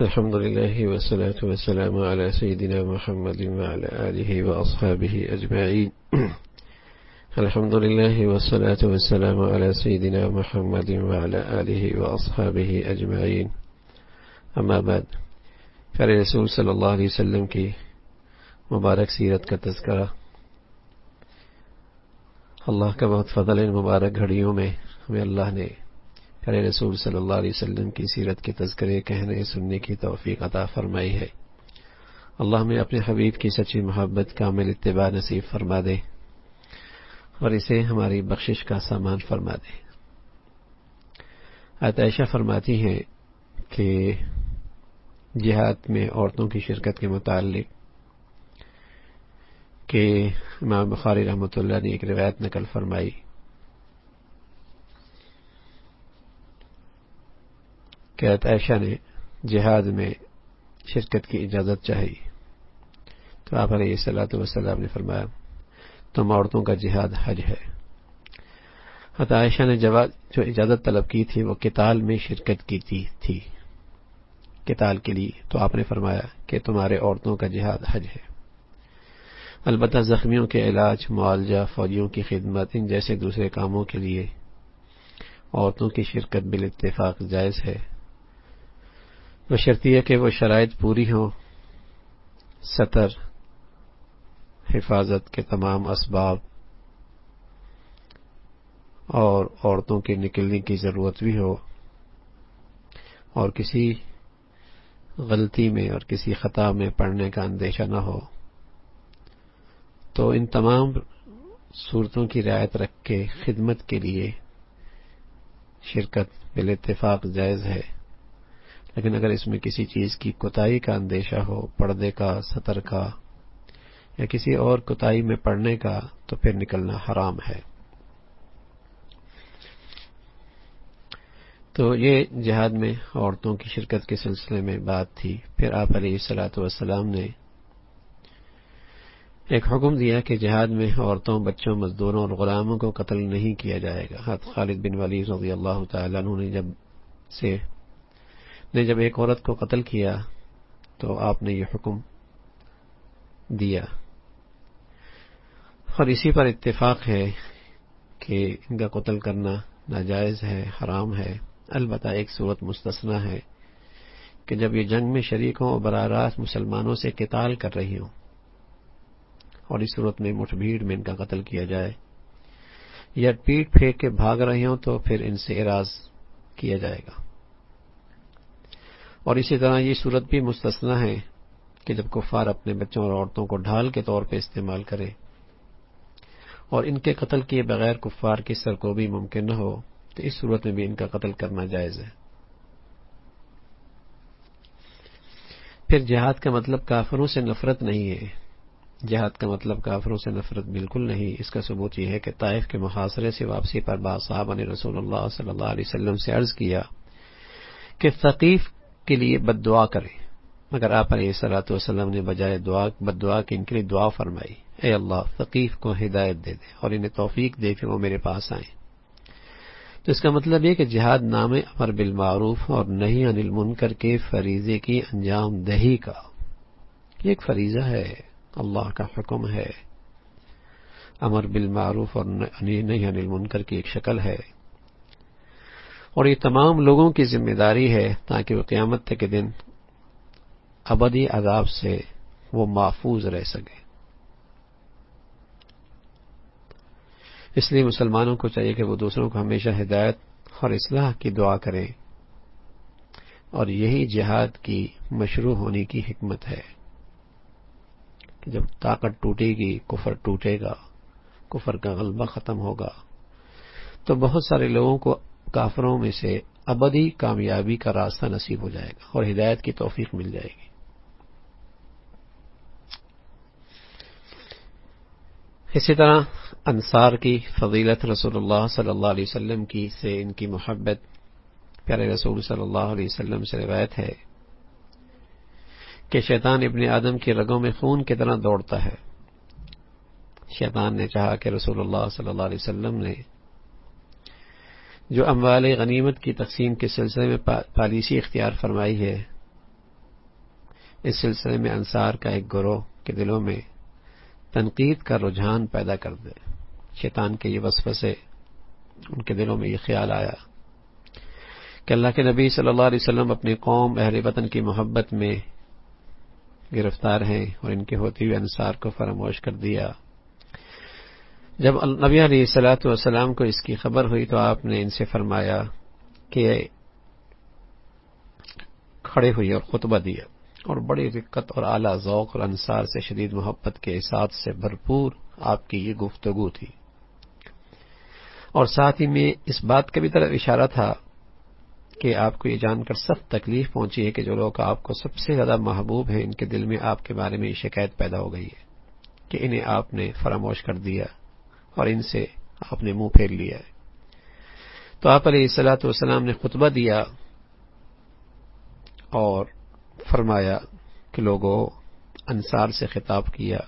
الحمد لله والصلاة والسلام على سيدنا محمد وعلى آله وأصحابه أجمعين. الحمد لله والصلاة والسلام على سيدنا محمد وعلى آله وأصحابه أجمعين. اما بعد، پیارے رسول صلی اللہ علیہ وسلم کی مبارک سیرت کا تذکرہ اللہ کا بہت فضل ہے. مبارک گھڑیوں میں ہمیں اللہ نے پیارے رسول صلی اللہ علیہ وسلم کی سیرت کے تذکرے کہنے سننے کی توفیق عطا فرمائی ہے. اللہ ہمیں اپنے حبیب کی سچی محبت کامل اتباع نصیب فرما دے اور اسے ہماری بخشش کا سامان فرما دے. عائشہ فرماتی ہیں کہ جہاد میں عورتوں کی شرکت کے متعلق کہ امام بخاری رحمۃ اللہ نے ایک روایت نقل فرمائی کہ عائشہ نے جہاد میں شرکت کی اجازت چاہی تو آپ علیہ الصلوۃ والسلام نے فرمایا تم عورتوں کا جہاد حج ہے. عائشہ نے جو اجازت طلب کی تھی وہ قتال میں شرکت کی تھی قتال کے لیے، تو آپ نے فرمایا کہ تمہارے عورتوں کا جہاد حج ہے. البتہ زخمیوں کے علاج، معالجہ، فوجیوں کی خدمت، ان جیسے دوسرے کاموں کے لیے عورتوں کی شرکت بالاتفاق جائز ہے، بشرطیہ کہ وہ شرائط پوری ہوں. ستر، حفاظت کے تمام اسباب اور عورتوں کے نکلنے کی ضرورت بھی ہو اور کسی غلطی میں اور کسی خطا میں پڑنے کا اندیشہ نہ ہو. تو ان تمام صورتوں کی رعایت رکھ کے خدمت کے لیے شرکت بالاتفاق جائز ہے. لیکن اگر اس میں کسی چیز کی کوتاہی کا اندیشہ ہو، پردے کا، ستر کا یا کسی اور کوتاہی میں پڑنے کا، تو پھر نکلنا حرام ہے. تو یہ جہاد میں عورتوں کی شرکت کے سلسلے میں بات تھی. پھر آپ علیہ الصلوۃ والسلام نے ایک حکم دیا کہ جہاد میں عورتوں، بچوں، مزدوروں اور غلاموں کو قتل نہیں کیا جائے گا. حضرت خالد بن ولید رضی اللہ تعالیٰ عنہ نے جب ایک عورت کو قتل کیا تو آپ نے یہ حکم دیا اور اسی پر اتفاق ہے کہ ان کا قتل کرنا ناجائز ہے، حرام ہے. البتہ ایک صورت مستثنا ہے کہ جب یہ جنگ میں شریک ہوں اور براہ راست مسلمانوں سے قتال کر رہی ہوں اور اس صورت میں مٹھ بھیڑ میں ان کا قتل کیا جائے یا پیٹ پھینک کے بھاگ رہے ہوں تو پھر ان سے اعراض کیا جائے گا. اور اسی طرح یہ صورت بھی مستثنا ہے کہ جب کفار اپنے بچوں اور عورتوں کو ڈھال کے طور پہ استعمال کرے اور ان کے قتل کیے بغیر کفار کی سرکوبی ممکن نہ ہو، تو اس صورت میں بھی ان کا قتل کرنا جائز ہے. پھر جہاد کا مطلب کافروں سے نفرت نہیں ہے. جہاد کا مطلب کافروں سے نفرت بالکل نہیں. اس کا ثبوت یہ ہے کہ طائف کے محاصرے سے واپسی پر بعض صحابہ نے رسول اللہ صلی اللہ علیہ وسلم سے عرض کیا کہ ثقیف کے لیے بد دعا کریں، مگر آپ علیہ الصلوۃ والسلام نے بجائے بد دعا کے ان کے لیے دعا فرمائی، اے اللہ ثقیف کو ہدایت دے دے اور انہیں توفیق دے کہ وہ میرے پاس آئیں. تو اس کا مطلب یہ کہ جہاد نام امر بالمعروف اور نہی عن المنکر کے فریضے کی انجام دہی کا ایک فریضہ ہے. اللہ کا حکم ہے، امر بالمعروف اور نہی عن المنکر کی ایک شکل ہے اور یہ تمام لوگوں کی ذمہ داری ہے تاکہ وہ قیامت تک کے دن ابدی عذاب سے وہ محفوظ رہ سکے. اس لیے مسلمانوں کو چاہیے کہ وہ دوسروں کو ہمیشہ ہدایت اور اصلاح کی دعا کریں، اور یہی جہاد کی مشروع ہونے کی حکمت ہے کہ جب طاقت ٹوٹے گی، کفر ٹوٹے گا، کفر کا غلبہ ختم ہوگا، تو بہت سارے لوگوں کو کافروں میں سے ابدی کامیابی کا راستہ نصیب ہو جائے گا اور ہدایت کی توفیق مل جائے گی. اسی طرح انصار کی فضیلت، رسول اللہ صلی اللہ علیہ وسلم کی سے ان کی محبت، پیارے رسول صلی اللہ علیہ وسلم سے روایت ہے کہ شیطان ابن آدم کی رگوں میں خون کی طرح دوڑتا ہے. شیطان نے چاہا کہ رسول اللہ صلی اللہ علیہ وسلم نے جو اموال غنیمت کی تقسیم کے سلسلے میں پالیسی اختیار فرمائی ہے اس سلسلے میں انصار کا ایک گروہ کے دلوں میں تنقید کا رجحان پیدا کر دے۔ شیطان کے یہ وسوسے، ان کے دلوں میں یہ خیال آیا کہ اللہ کے نبی صلی اللہ علیہ وسلم اپنی قوم اہل وطن کی محبت میں گرفتار ہیں اور ان کے ہوتے ہوئے انصار کو فراموش کر دیا۔ جب نبی علیہ الصلوۃ والسلام کو اس کی خبر ہوئی تو آپ نے ان سے فرمایا کہ کھڑے ہوئے اور خطبہ دیا، اور بڑی رقت اور اعلیٰ ذوق اور انصار سے شدید محبت کے احساس سے بھرپور آپ کی یہ گفتگو تھی، اور ساتھ ہی میں اس بات کا بھی طرف اشارہ تھا کہ آپ کو یہ جان کر سخت تکلیف پہنچی ہے کہ جو لوگ آپ کو سب سے زیادہ محبوب ہیں ان کے دل میں آپ کے بارے میں یہ شکایت پیدا ہو گئی ہے کہ انہیں آپ نے فراموش کر دیا اور ان سے آپ نے منہ پھیر لیا ہے۔ تو آپ علیہ الصلوۃ والسلام نے خطبہ دیا اور فرمایا کہ لوگوں، انصار سے خطاب کیا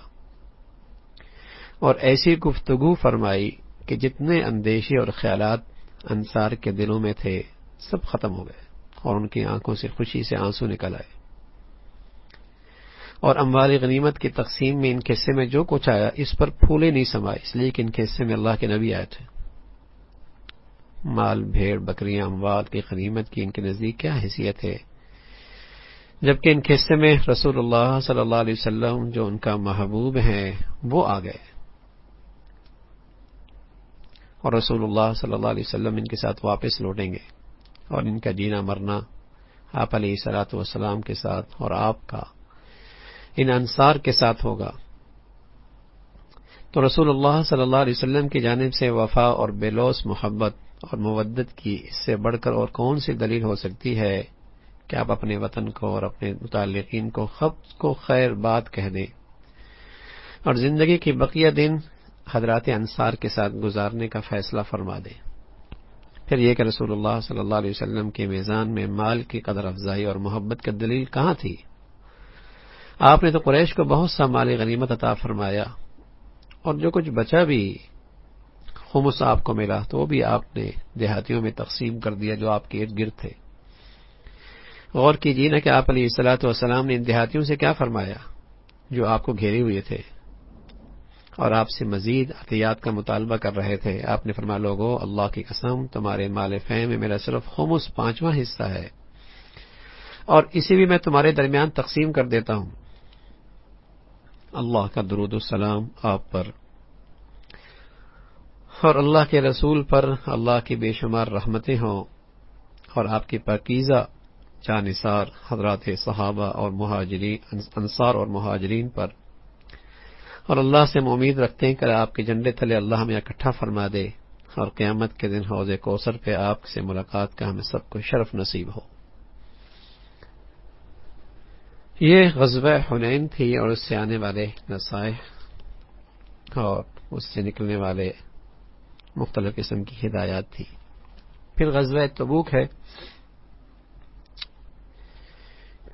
اور ایسی گفتگو فرمائی کہ جتنے اندیشے اور خیالات انصار کے دلوں میں تھے سب ختم ہو گئے، اور ان کی آنکھوں سے خوشی سے آنسو نکل آئے، اور اموال غنیمت کی تقسیم میں ان کے حصے میں جو کچھ آیا اس پر پھولے نہیں سمائے، اس لیے کہ ان کے حصے میں اللہ کے نبی آئے تھے۔ مال، بھیڑ، بکریاں، اموال کی غنیمت کی ان کے نزدیک کیا حیثیت ہے، جبکہ ان کے حصے میں رسول اللہ صلی اللہ علیہ وسلم جو ان کا محبوب ہیں وہ آ گئے، اور رسول اللہ صلی اللہ علیہ وسلم ان کے ساتھ واپس لوٹیں گے، اور ان کا جینا مرنا آپ علیہ الصلوۃ والسلام کے ساتھ اور آپ کا ان انصار کے ساتھ ہوگا۔ تو رسول اللہ صلی اللہ علیہ وسلم کی جانب سے وفا اور بے لوث محبت اور مودت کی اس سے بڑھ کر اور کون سی دلیل ہو سکتی ہے کہ آپ اپنے وطن کو اور اپنے متعلقین کو خیر بات کہہ دیں اور زندگی کی بقیہ دن حضرات انصار کے ساتھ گزارنے کا فیصلہ فرما دیں۔ پھر یہ کہ رسول اللہ صلی اللہ علیہ وسلم کے میزان میں مال کی قدر افزائی اور محبت کا دلیل کہاں تھی؟ آپ نے تو قریش کو بہت سا مال غنیمت عطا فرمایا، اور جو کچھ بچا بھی خمس آپ کو ملا تو وہ بھی آپ نے دیہاتیوں میں تقسیم کر دیا جو آپ کے ارد گرد تھے۔ غور کیجیے نا کہ آپ علیہ الصلوۃ والسلام نے ان دیہاتیوں سے کیا فرمایا جو آپ کو گھیرے ہوئے تھے اور آپ سے مزید عطیات کا مطالبہ کر رہے تھے۔ آپ نے فرمایا لوگوں، اللہ کی قسم تمہارے مال فے میں میرا صرف خمس 5واں حصہ ہے، اور اسی بھی میں تمہارے درمیان تقسیم کر دیتا ہوں۔ اللہ کا درود و سلام آپ پر اور اللہ کے رسول پر اللہ کی بے شمار رحمتیں ہوں، اور آپ کی پاکیزہ جانثار حضرات صحابہ اور مہاجرین، انصار اور مہاجرین پر، اور اللہ سے ہم امید رکھتے ہیں کہ آپ کے جھنڈے تلے اللہ ہمیں اکٹھا فرما دے اور قیامت کے دن حوض کوثر پہ آپ سے ملاقات کا ہمیں سب کو شرف نصیب ہو۔ یہ غزوہ حنین تھی اور اس سے آنے والے نصائح اور اس سے نکلنے والے مختلف قسم کی ہدایات تھی۔ پھر غزوہ تبوک ہے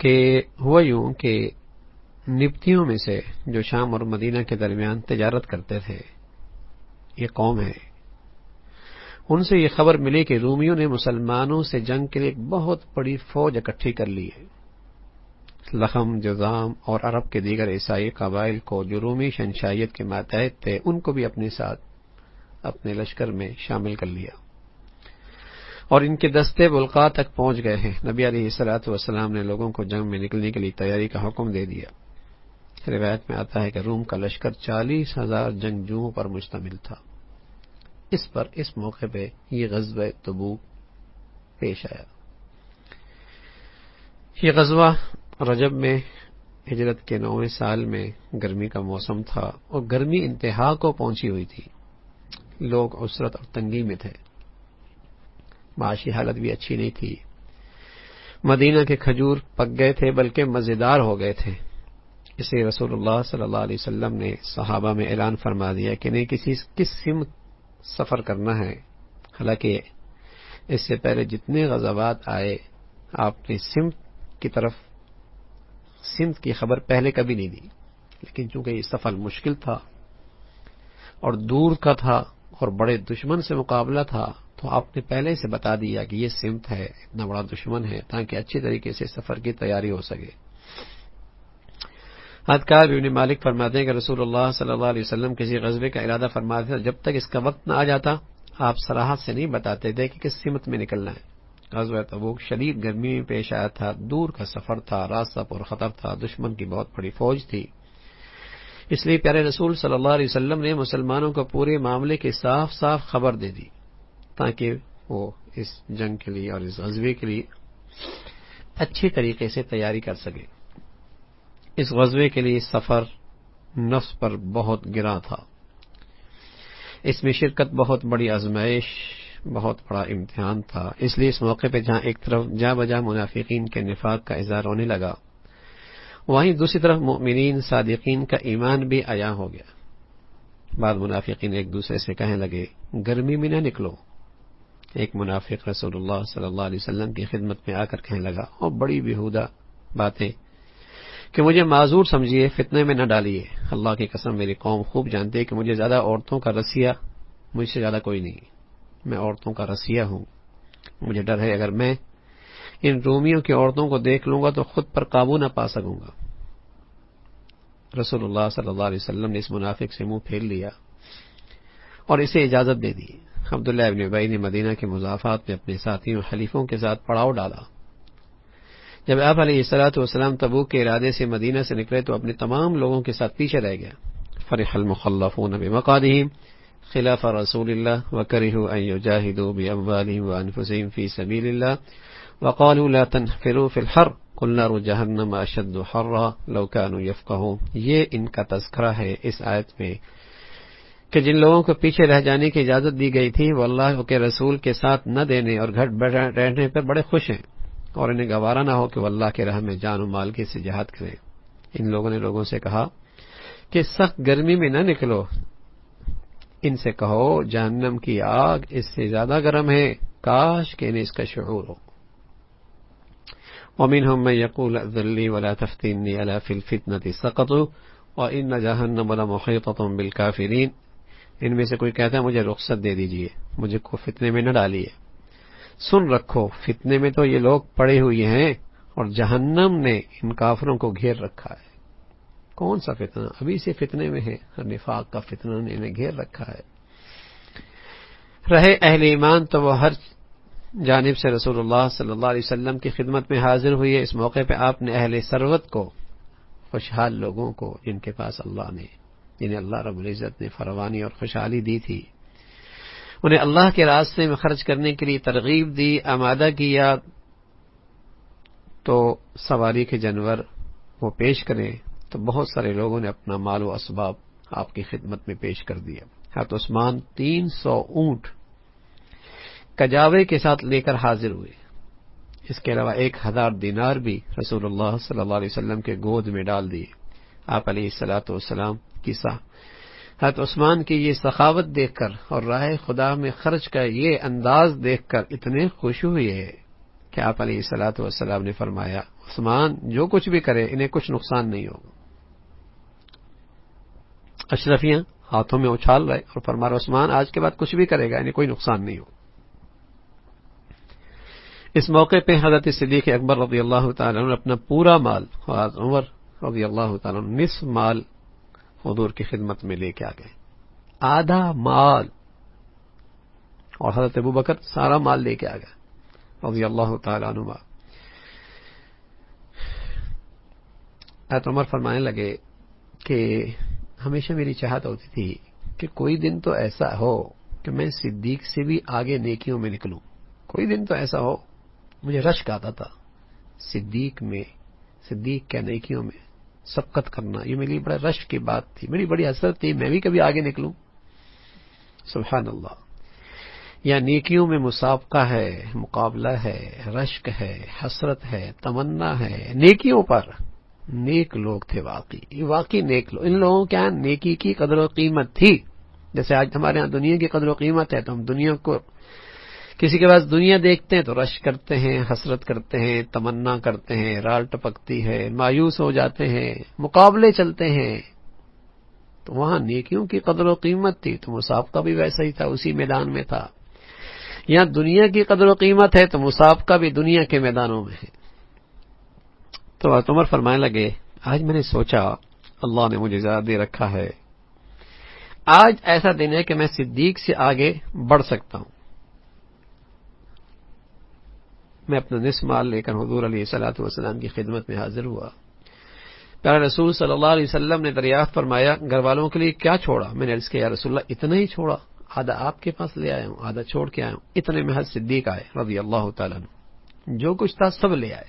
کہ ہوا یوں کہ نبتیوں میں سے جو شام اور مدینہ کے درمیان تجارت کرتے تھے، یہ قوم ہے، ان سے یہ خبر ملی کہ رومیوں نے مسلمانوں سے جنگ کے لیے ایک بہت بڑی فوج اکٹھی کر لی ہے۔ لخم، جذام اور عرب کے دیگر عیسائی قبائل کو جو رومی شہنشاہیت کے ماتحت تھے ان کو بھی اپنے ساتھ اپنے لشکر میں شامل کر لیا، اور ان کے دستے بلقاء تک پہنچ گئے ہیں۔ نبی علیہ الصلوۃ والسلام نے لوگوں کو جنگ میں نکلنے کے لیے تیاری کا حکم دے دیا۔ روایت میں آتا ہے کہ روم کا لشکر 40,000 جنگجوؤں پر مشتمل تھا۔ اس موقع پہ یہ غزوہ تبوک پیش آیا۔ یہ غزوہ رجب میں ہجرت کے 9ویں سال میں گرمی کا موسم تھا، اور گرمی انتہا کو پہنچی ہوئی تھی، لوگ عسرت اور تنگی میں تھے، معاشی حالت بھی اچھی نہیں تھی۔ مدینہ کے کھجور پک گئے تھے بلکہ مزیدار ہو گئے تھے، اس لیے رسول اللہ صلی اللہ علیہ وسلم نے صحابہ میں اعلان فرما دیا کہ نہیں کس سمت سفر کرنا ہے۔ حالانکہ اس سے پہلے جتنے غزوات آئے آپ نے سمت کی خبر پہلے کبھی نہیں دی، لیکن چونکہ یہ سفر مشکل تھا اور دور کا تھا اور بڑے دشمن سے مقابلہ تھا تو آپ نے پہلے سے بتا دیا کہ یہ سمت ہے، اتنا بڑا دشمن ہے، تاکہ اچھی طریقے سے سفر کی تیاری ہو سکے۔ حضرت کعب بن مالک فرماتے ہیں کہ رسول اللہ صلی اللہ علیہ وسلم کسی غزوے کا ارادہ فرماتے تھے، جب تک اس کا وقت نہ آ جاتا آپ صراحت سے نہیں بتاتے تھے کہ کس سمت میں نکلنا ہے۔ غزوہ تبوک شدید گرمی میں پیش آیا تھا، دور کا سفر تھا، راستہ پر خطر تھا، دشمن کی بہت بڑی فوج تھی، اس لیے پیارے رسول صلی اللہ علیہ وسلم نے مسلمانوں کو پورے معاملے کی صاف صاف خبر دے دی تاکہ وہ اس جنگ کے لیے اور اس غزوے کے لیے اچھی طریقے سے تیاری کر سکے۔ اس غزوے کے لیے سفر نفس پر بہت گراں تھا، اس میں شرکت بہت بڑی آزمائش، بہت بڑا امتحان تھا، اس لیے اس موقع پہ جہاں ایک طرف جا بجا منافقین کے نفاق کا اظہار ہونے لگا، وہیں دوسری طرف مؤمنین صادقین کا ایمان بھی عیاں ہو گیا۔ بعض منافقین ایک دوسرے سے کہنے لگے گرمی میں نہ نکلو۔ ایک منافق رسول اللہ صلی اللہ علیہ وسلم کی خدمت میں آ کر کہنے لگا، اور بڑی بیہودہ باتیں کہ مجھے معذور سمجھیے، فتنے میں نہ ڈالیے، اللہ کی قسم میری قوم خوب جانتی ہے کہ مجھے زیادہ عورتوں کا رسیہ مجھ سے زیادہ کوئی نہیں، میں عورتوں کا رسیہ ہوں، مجھے ڈر ہے اگر میں ان رومیوں کی عورتوں کو دیکھ لوں گا تو خود پر قابو نہ پا سکوں گا۔ رسول اللہ صلی اللہ علیہ وسلم نے اس منافق سے منہ پھیر لیا اور اسے اجازت دے دی۔ عبداللہ ابن ابی نے مدینہ کے مضافات میں اپنے ساتھیوں حلیفوں کے ساتھ پڑاؤ ڈالا۔ جب آپ علیہ الصلوۃ والسلام تبوک کے ارادے سے مدینہ سے نکلے تو اپنے تمام لوگوں کے ساتھ پیچھے رہ گیا۔ فرح المخلفون بمقعدهم خلاف رسول اللہ وکرہوا ان یجاہدوا باموالهم وانفسهم فی سبیل اللہ وقالوا لا تنفروا فی الحر قل نار جہنم اشد حرا لو كانوا یفقهون۔ یہ ان کا تذکرہ ہے اس آیت میں کہ جن لوگوں کو پیچھے رہ جانے کی اجازت دی گئی تھی وہ اللہ کے رسول کے ساتھ نہ دینے اور گھر رہنے پر بڑے خوش ہیں، اور انہیں گوارا نہ ہو کہ وہ اللہ کے راہ میں جان و مال کے سے جہاد کریں۔ ان لوگوں نے لوگوں سے کہا کہ سخت گرمی میں نہ نکلو، ان سے کہو جہنم کی آگ اس سے زیادہ گرم ہے، کاش کہ انہیں اس کا شعور ہو۔ وَمِنْهُمْ مَنْ يَقُولُ ائْذِن لِّي وَلَا تَفْتِنِّي أَلَا فِي الْفِتْنَةِ سَقَطُوا وَإِنَّ جَهَنَّمَ لَمُحِيطَةٌ بِالْكَافِرِينَ۔ ان میں سے کوئی کہتا ہے مجھے رخصت دے دیجئے، مجھے کو فتنے میں نہ ڈالیے، سن رکھو فتنے میں تو یہ لوگ پڑے ہوئے ہیں اور جہنم نے ان کافروں کو گھیر رکھا ہے۔ کون سا فتنہ؟ ابھی سے فتنے میں ہے، نفاق کا فتنہ نے انہیں گھیر رکھا ہے۔ رہے اہل ایمان تو وہ ہر جانب سے رسول اللہ صلی اللہ علیہ وسلم کی خدمت میں حاضر ہوئی ہے۔ اس موقع پہ آپ نے اہل ثروت کو، خوشحال لوگوں کو جن کے پاس اللہ نے، جنہیں اللہ رب العزت نے فراوانی اور خوشحالی دی تھی، انہیں اللہ کے راستے میں خرچ کرنے کے لیے ترغیب دی، آمادہ کیا تو سواری کے جانور وہ پیش کریں تو بہت سارے لوگوں نے اپنا مال و اسباب آپ کی خدمت میں پیش کر دیا۔ حضرت عثمان 300 اونٹ کجاوے کے ساتھ لے کر حاضر ہوئے، اس کے علاوہ 1000 دینار بھی رسول اللہ صلی اللہ علیہ وسلم کے گود میں ڈال دیے۔ آپ علیہ الصلوۃ والسلام کی حضرت عثمان کی یہ سخاوت دیکھ کر اور راہ خدا میں خرچ کا یہ انداز دیکھ کر اتنے خوش ہوئے کہ آپ علیہ الصلوۃ والسلام نے فرمایا عثمان جو کچھ بھی کرے انہیں کچھ نقصان نہیں ہوگا۔ اشرفیاں ہاتھوں میں اچھال رہے اور فرما رہے عثمان آج کے بعد کچھ بھی کرے گا انہیں کوئی نقصان نہیں ہوگا۔ اس موقع پہ حضرت صدیق اکبر رضی اللہ تعالیٰ عنہ اپنا پورا مال اور حضرت عمر رضی اللہ تعالیٰ عنہ نصف مال حضور کی خدمت میں لے کے آ گئے، آدھا مال، اور حضرت ابوبکر سارا مال لے کے آ گئے رضی اللہ تعالیٰ عنہ۔ حضرت عمر فرمانے لگے کہ ہمیشہ میری چاہت ہوتی تھی کہ کوئی دن تو ایسا ہو کہ میں صدیق سے بھی آگے نیکیوں میں نکلوں، کوئی دن تو ایسا ہو، مجھے رشک آتا تھا صدیق کے نیکیوں میں سبقت کرنا، یہ میری بڑا رشک کی بات تھی، میری بڑی حسرت تھی میں بھی کبھی آگے نکلوں۔ سبحان اللہ، یا نیکیوں میں مسابقہ ہے، مقابلہ ہے، رشک ہے، حسرت ہے، تمنا ہے نیکیوں پر۔ نیک لوگ تھے واقعی نیک لوگ، ان لوگوں کے یہاں نیکی کی قدر و قیمت تھی، جیسے آج ہمارے ہاں دنیا کی قدر و قیمت ہے تو ہم دنیا کو، کسی کے پاس دنیا دیکھتے ہیں تو رشک کرتے ہیں، حسرت کرتے ہیں، تمنا کرتے ہیں، رال ٹپکتی ہے، مایوس ہو جاتے ہیں، مقابلے چلتے ہیں۔ تو وہاں نیکیوں کی قدر و قیمت تھی تو مسابقہ بھی ویسا ہی تھا، اسی میدان میں تھا۔ یہاں دنیا کی قدر و قیمت ہے تو مسابقہ بھی دنیا کے میدانوں میں ہے۔ تو عمر فرمانے لگے آج میں نے سوچا اللہ نے مجھے زیادہ دے رکھا ہے. آج ایسا دن ہے کہ میں صدیق سے آگے بڑھ سکتا ہوں. میں اپنا نصف مال لے کر حضور علیہ الصلوۃ والسلام کی خدمت میں حاضر ہوا. پیارے رسول صلی اللہ علیہ وسلم نے دریافت فرمایا گھر والوں کے لیے کیا چھوڑا؟ میں نے عرض کیا یا رسول اللہ اتنا ہی چھوڑا، آدھا آپ کے پاس لے آیا ہوں، آدھا چھوڑ کے آیا ہوں. اتنے میں حضرت صدیق آئے رضی اللہ تعالیٰ عنہ، جو کچھ تھا سب لے آئے.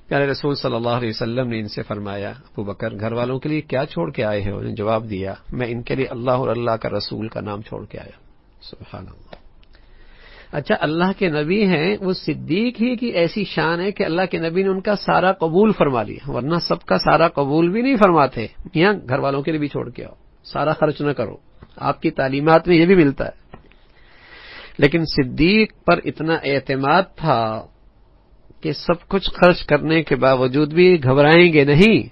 پیارے رسول صلی اللہ علیہ وسلم نے ان سے فرمایا ابو بکر گھر والوں کے لیے کیا چھوڑ کے آئے ہیں؟ انہوں نے جواب دیا میں ان کے لیے اللہ اور اللہ کا رسول کا نام چھوڑ کے آیا. سبحان اللہ. اچھا اللہ کے نبی ہیں، وہ صدیق ہی کی ایسی شان ہے کہ اللہ کے نبی نے ان کا سارا قبول فرما لیا، ورنہ سب کا سارا قبول بھی نہیں فرماتے. یہاں گھر والوں کے لیے بھی چھوڑ کے آؤ، سارا خرچ نہ کرو. آپ کی تعلیمات میں یہ بھی ملتا ہے. لیکن صدیق پر اتنا اعتماد تھا کہ سب کچھ خرچ کرنے کے باوجود بھی گھبرائیں گے نہیں.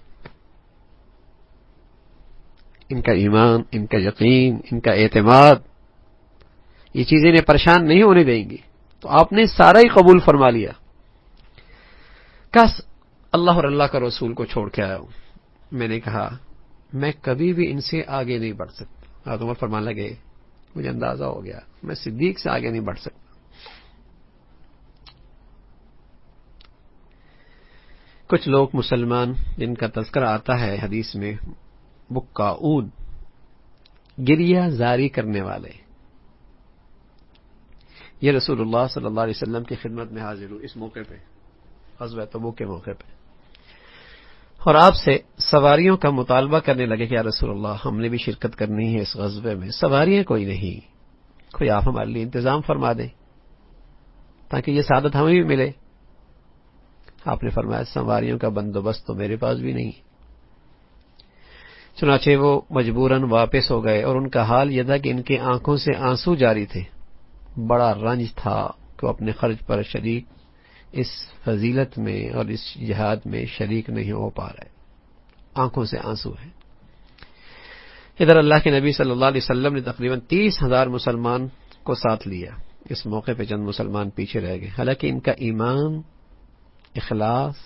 ان کا ایمان، ان کا یقین، ان کا اعتماد، یہ چیزیں انہیں پریشان نہیں ہونے دیں گی. تو آپ نے سارا ہی قبول فرما لیا. کس اللہ اور اللہ کا رسول کو چھوڑ کے آیا ہوں. میں نے کہا میں کبھی بھی ان سے آگے نہیں بڑھ سکتا. حضرت عمر فرمان لگے مجھے اندازہ ہو گیا میں صدیق سے آگے نہیں بڑھ سکتا. کچھ لوگ مسلمان جن کا تذکرہ آتا ہے حدیث میں بکاؤن، گریہ زاری کرنے والے، یہ رسول اللہ صلی اللہ علیہ وسلم کی خدمت میں حاضر ہوئے اس موقع پہ، غزوہ تبوک کے موقع پہ، اور آپ سے سواریوں کا مطالبہ کرنے لگے کہ یا رسول اللہ ہم نے بھی شرکت کرنی ہے اس غزوے میں، سواریاں کوئی نہیں، کوئی آپ ہمارے لیے انتظام فرما دیں تاکہ یہ سعادت ہمیں بھی ملے. آپ نے فرمایا سواریوں کا بندوبست تو میرے پاس بھی نہیں. چنانچہ وہ مجبوراً واپس ہو گئے اور ان کا حال یہ تھا کہ ان کی آنکھوں سے آنسو جاری تھے. بڑا رنج تھا کہ وہ اپنے خرچ پر شریک اس فضیلت میں اور اس جہاد میں شریک نہیں ہو پا رہے. آنکھوں سے آنسو ہیں. ادھر اللہ کے نبی صلی اللہ علیہ وسلم نے تقریباً 30,000 مسلمان کو ساتھ لیا. اس موقع پہ چند مسلمان پیچھے رہ گئے، حالانکہ ان کا ایمان، اخلاص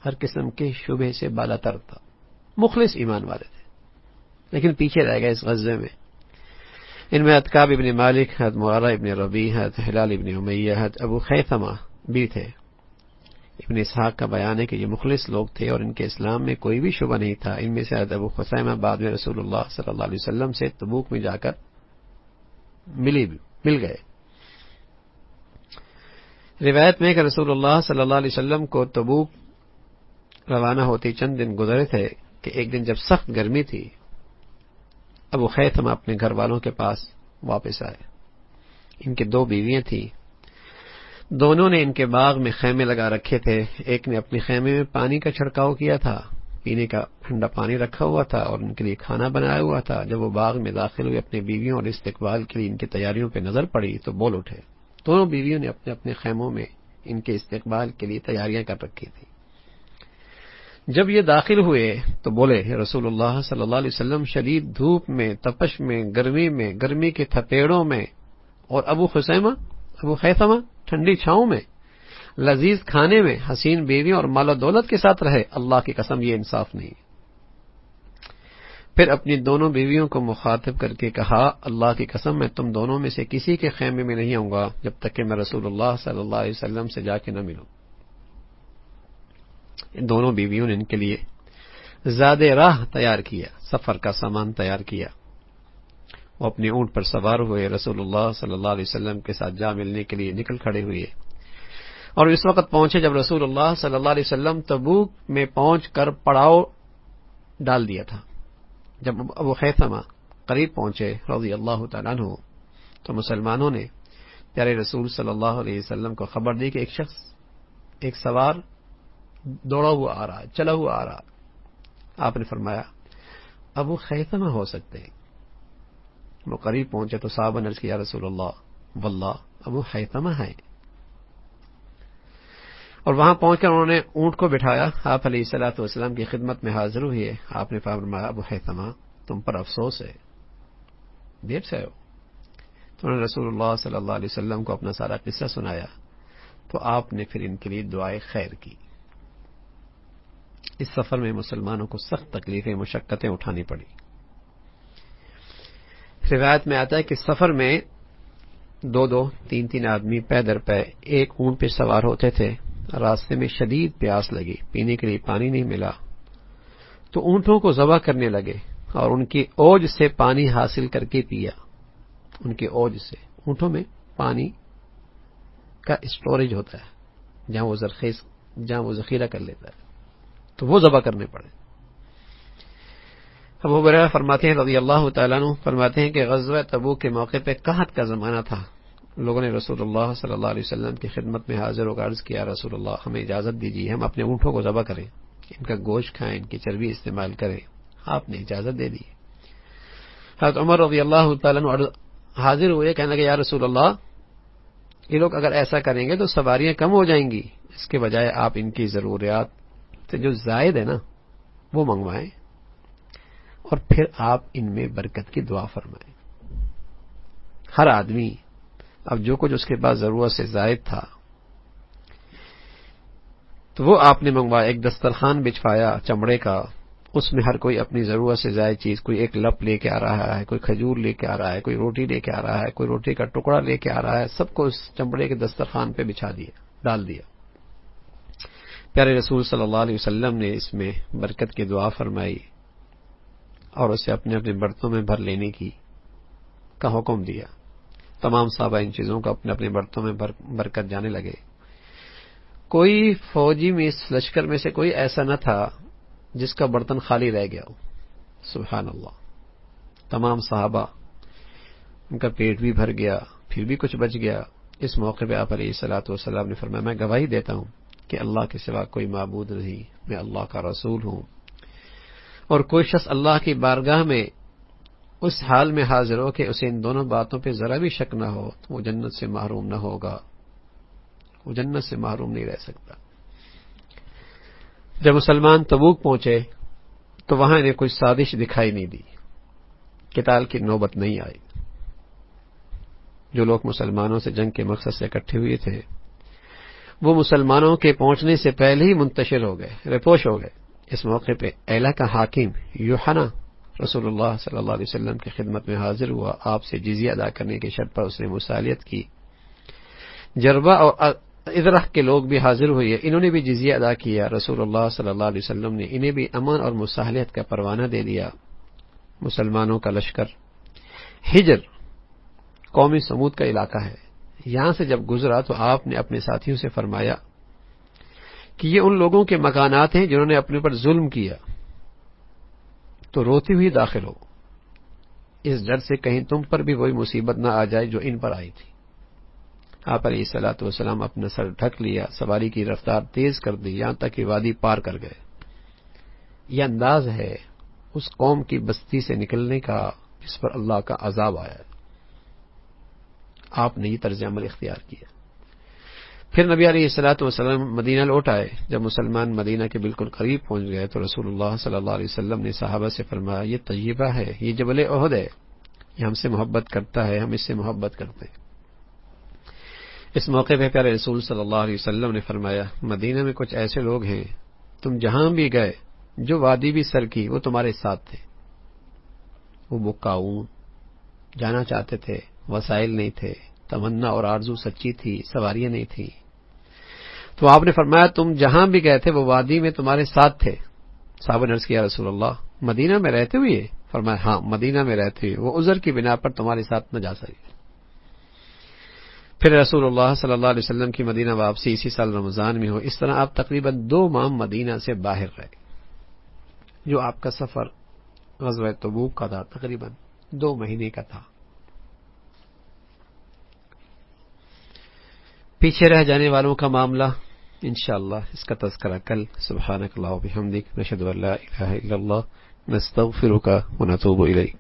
ہر قسم کے شبہ سے بالا تر تھا، مخلص ایمان والے تھے، لیکن پیچھے رہ گئے اس غزوے میں. ان میں عتکاب ابن مالک، حضرت مرارہ ابن ربیع، حضرت ہلال ابن امیہ، حضرت ابو خیثمہ بھی تھے. ابن اسحاق کا بیان ہے کہ یہ مخلص لوگ تھے اور ان کے اسلام میں کوئی بھی شبہ نہیں تھا. ان میں سے حضرت ابو خیثمہ بعد میں رسول اللہ صلی اللہ علیہ وسلم سے تبوک میں جا کر مل گئے. روایت میں کہ رسول اللہ صلی اللہ علیہ وسلم کو تبوک روانہ ہوتے چند دن گزرے تھے کہ ایک دن جب سخت گرمی تھی ابو خیثمہ اپنے گھر والوں کے پاس واپس آئے. ان کے 2 بیویاں تھیں، دونوں نے ان کے باغ میں خیمے لگا رکھے تھے. ایک نے اپنے خیمے میں پانی کا چھڑکاؤ کیا تھا، پینے کا ٹھنڈا پانی رکھا ہوا تھا اور ان کے لیے کھانا بنایا ہوا تھا. جب وہ باغ میں داخل ہوئے اپنی بیویوں اور استقبال کے لیے ان کی تیاریوں پہ نظر پڑی تو بول اٹھے. دونوں بیویوں نے اپنے اپنے خیموں میں ان کے استقبال کے لیے تیاریاں کر رکھی تھی. جب یہ داخل ہوئے تو بولے رسول اللہ صلی اللہ علیہ وسلم شدید دھوپ میں، تپش میں، گرمی کے تھپیڑوں میں، اور ابو خیثمہ ٹھنڈی چھاؤں میں، لذیذ کھانے میں، حسین بیوی اور مال و دولت کے ساتھ رہے. اللہ کی قسم یہ انصاف نہیں. پھر اپنی دونوں بیویوں کو مخاطب کر کے کہا اللہ کی قسم میں تم دونوں میں سے کسی کے خیمے میں نہیں آؤں گا جب تک کہ میں رسول اللہ صلی اللہ علیہ وسلم سے جا کے نہ ملوں. ان دونوں بیویوں نے ان کے لیے زاد راہ تیار کیا، سفر کا سامان تیار کیا. وہ اپنے اونٹ پر سوار ہوئے، رسول اللہ صلی اللہ علیہ وسلم کے ساتھ جا ملنے کے لیے نکل کھڑے ہوئے. اور اس وقت پہنچے جب رسول اللہ صلی اللہ علیہ وسلم تبوک میں پہنچ کر پڑاؤ ڈال دیا تھا. جب ابو خیثمہ قریب پہنچے رضی اللہ تعالیٰ عنہ تو مسلمانوں نے پیارے رسول صلی اللہ علیہ وسلم کو خبر دی کہ ایک شخص، ایک سوار دوڑا ہوا آ رہا، چلا ہوا آ رہا. آپ نے فرمایا ابو خیثمہ ہو سکتے ہیں. وہ قریب پہنچے تو صحابہ نے عرض کیا رسول اللہ واللہ ابو خیثمہ ہیں. اور وہاں پہنچ کر انہوں نے اونٹ کو بٹھایا، آپ علیہ الصلوۃ والسلام کی خدمت میں حاضر ہوئے. آپ نے فرمایا ابو خیثمہ تم پر افسوس ہے، دیر سے ہو. تو انہوں نے رسول اللہ صلی اللہ علیہ وسلم کو اپنا سارا قصہ سنایا تو آپ نے پھر ان کے لیے دعائے خیر کی. اس سفر میں مسلمانوں کو سخت تکلیفیں مشقتیں اٹھانی پڑی۔ روایت میں آتا ہے کہ سفر میں 2-2 3-3 آدمی پے در پے ایک اونٹ پہ سوار ہوتے تھے۔ راستے میں شدید پیاس لگی، پینے کے لیے پانی نہیں ملا تو اونٹوں کو ذبح کرنے لگے اور ان کی اوج سے پانی حاصل کر کے پیا۔ ان کے اوج سے، اونٹوں میں پانی کا اسٹوریج ہوتا ہے جہاں وہ ذخیرہ کر لیتا ہے، تو وہ ذبح کرنے پڑے۔ ابو ہریرہ فرماتے ہیں رضی اللہ تعالیٰ عنہ فرماتے ہیں کہ غزوہ تبوک کے موقع پہ قحط کا زمانہ تھا۔ لوگوں نے رسول اللہ صلی اللہ علیہ وسلم کی خدمت میں حاضر ہو کر عرض کیا، رسول اللہ ہمیں اجازت دیجیے، ہم اپنے اونٹوں کو ذبح کریں، ان کا گوشت کھائیں، ان کی چربی استعمال کریں۔ آپ نے اجازت دے دی۔ حضرت عمر رضی اللہ تعالیٰ عنہ حاضر ہوئے، کہنے لگے یا رسول اللہ یہ لوگ اگر ایسا کریں گے تو سواریاں کم ہو جائیں گی، اس کے بجائے آپ ان کی ضروریات سے جو زائد ہے نا وہ منگوائیں اور پھر آپ ان میں برکت کی دعا فرمائیں۔ ہر آدمی اب جو کچھ اس کے پاس ضرورت سے زائد تھا تو وہ آپ نے منگوایا۔ ایک دسترخوان بچھوایا چمڑے کا، اس میں ہر کوئی اپنی ضرورت سے زائد چیز، کوئی ایک لپ لے کے آ رہا ہے، کوئی کھجور لے کے آ رہا ہے، کوئی روٹی لے کے آ رہا ہے، کوئی روٹی کا ٹکڑا لے کے آ رہا ہے، سب کو اس چمڑے کے دسترخوان پہ بچھا دیا، ڈال دیا۔ پیارے رسول صلی اللہ علیہ وسلم نے اس میں برکت کی دعا فرمائی اور اسے اپنے اپنے برتنوں میں بھر لینے کا حکم دیا۔ تمام صحابہ ان چیزوں کو اپنے اپنے برتنوں میں برکت جانے لگے۔ کوئی فوجی میں اس لشکر میں سے کوئی ایسا نہ تھا جس کا برتن خالی رہ گیا ہو۔ سبحان اللہ، تمام صحابہ ان کا پیٹ بھی بھر گیا، پھر بھی کچھ بچ گیا۔ اس موقع پہ آپ علیہ الصلوۃ والسلام نے فرمایا میں گواہی دیتا ہوں کہ اللہ کے سوا کوئی معبود نہیں، میں اللہ کا رسول ہوں، اور کوئی شخص اللہ کی بارگاہ میں اس حال میں حاضر ہو کہ اسے ان دونوں باتوں پہ ذرا بھی شک نہ ہو تو وہ جنت سے محروم نہ ہوگا، وہ جنت سے محروم نہیں رہ سکتا۔ جب مسلمان تبوک پہنچے تو وہاں انہیں کوئی سازش دکھائی نہیں دی، قتال کی نوبت نہیں آئی۔ جو لوگ مسلمانوں سے جنگ کے مقصد سے اکٹھے ہوئے تھے وہ مسلمانوں کے پہنچنے سے پہلے ہی منتشر ہو گئے، رپوش ہو گئے۔ اس موقع پہ ایلا کا حاکم یوحنا رسول اللہ صلی اللہ علیہ وسلم کی خدمت میں حاضر ہوا، آپ سے جزیہ ادا کرنے کی شرط پر اس نے مصالحت کی۔ جربہ اور ادرخ کے لوگ بھی حاضر ہوئے، انہوں نے بھی جزیہ ادا کیا۔ رسول اللہ صلی اللہ علیہ وسلم نے انہیں بھی امن اور مصالحت کا پروانہ دے دیا۔ مسلمانوں کا لشکر ہجر قومی سمود کا علاقہ ہے، یہاں سے جب گزرا تو آپ نے اپنے ساتھیوں سے فرمایا کہ یہ ان لوگوں کے مکانات ہیں جنہوں نے اپنے پر ظلم کیا، تو روتی ہوئی داخل ہو، اس ڈر سے کہیں تم پر بھی وہی مصیبت نہ آ جائے جو ان پر آئی تھی۔ آپ علیہ الصلوۃ والسلام اپنا سر ڈھک لیا، سواری کی رفتار تیز کر دی، یہاں تک کہ وادی پار کر گئے۔ یہ انداز ہے اس قوم کی بستی سے نکلنے کا جس پر اللہ کا عذاب آیا ہے۔ آپ نے یہ طرز عمل اختیار کیا۔ پھر نبی علیہ الصلوۃ والسلام مدینہ لوٹ آئے۔ جب مسلمان مدینہ کے بالکل قریب پہنچ گئے تو رسول اللہ صلی اللہ علیہ وسلم نے صحابہ سے فرمایا یہ طیبہ ہے، یہ جبل احد ہے، یہ ہم سے محبت کرتا ہے، ہم اس سے محبت کرتے ہیں۔ اس موقع پہ پیارے رسول صلی اللہ علیہ وسلم نے فرمایا مدینہ میں کچھ ایسے لوگ ہیں تم جہاں بھی گئے، جو وادی بھی سر کی وہ تمہارے ساتھ تھے۔ وہ بکاؤں جانا چاہتے تھے، وسائل نہیں تھے، تمنا اور آرزو سچی تھی، سواریاں نہیں تھی، تو آپ نے فرمایا تم جہاں بھی گئے تھے وہ وادی میں تمہارے ساتھ تھے۔ صحابہ نے عرض کیا رسول اللہ مدینہ میں رہتے ہوئے؟ فرمایا ہاں مدینہ میں رہتے ہوئے، وہ عذر کی بنا پر تمہارے ساتھ نہ جا سکے۔ پھر رسول اللہ صلی اللہ علیہ وسلم کی مدینہ واپسی اسی سال رمضان میں ہو۔ اس طرح آپ تقریباً 2 ماہ مدینہ سے باہر رہے۔ جو آپ کا سفر غزوہ تبوک کا تھا تقریباً 2 مہینے کا تھا۔ پیچھے رہ جانے والوں کا معاملہ انشاءاللہ اس کا تذکرہ کل۔ سبحانک اللہم و بحمدک، نشہد ان لا الہ الا اللہ، نستغفرک و نتوب الیک۔